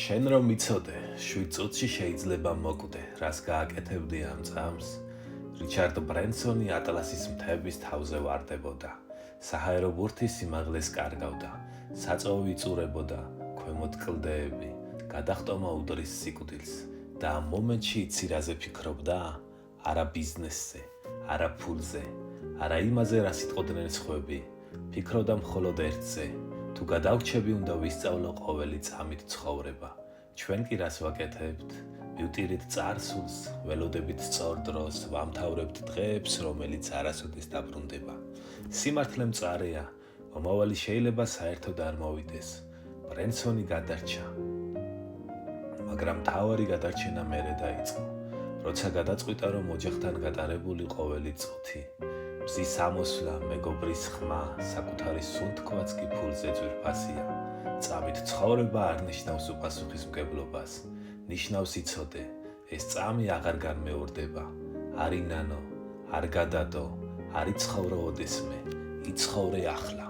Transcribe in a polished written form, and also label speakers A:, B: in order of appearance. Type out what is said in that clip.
A: შენ რომ მიცოდე, 7 წუთში შეიძლება მოკვდე, რას გააკეთებდი ამ წამს? რიჩარდ ბრენსონი ატლასის მთების თავზე ვარდებოდა. საჰაერო ბურთი სიმაღლეს კარგავდა, საწვავი იწურებოდა, ქვემოთ კლდეები, გადახტომა უდრის სიკვდილს და ამ მომენტში იცი რაზე ფიქრობდა? არა ბიზნესზე, არა ფულზე, არა იმაზე, რა სიტყოდნენ სხვები. ფიქრობდა მხოლოდ ერთზე. თუ გადავრჩები, უნდა ვისწავლო ყოველი წამით ცხოვრება. ჩვენ კი რას ვაკეთებთ? ვივტირით წარსულს, ველოდებით სწორ დროს, ვამთავრებთ დღეებს, რომელიც არასოდეს დაბრუნდება. სიმართლე მწარეა, მომავალი შეიძლება საერთოდ არ მოვიდეს. ბრენსონი გადარჩა. მაგრამ მთავარი გადარჩენა მერე დაიწყო, როცა გადაწყვიტა, რომ ოჯახთან გატარებული ყოველი წუთი, მზის ამოსვლა, მეგობრის ხმა, საკუთარი სუნთქვაც კი ფულზე ძვირფასია. წამით ცხოვრება არ ნიშნავს უპასუხისმგებლობას, ნიშნავს იცოდე, ეს წამი აღარ განმეორდება. არ ინანო, არ გადადო, არ იცხოვრო ოდესმე, იცხოვრე ახლა.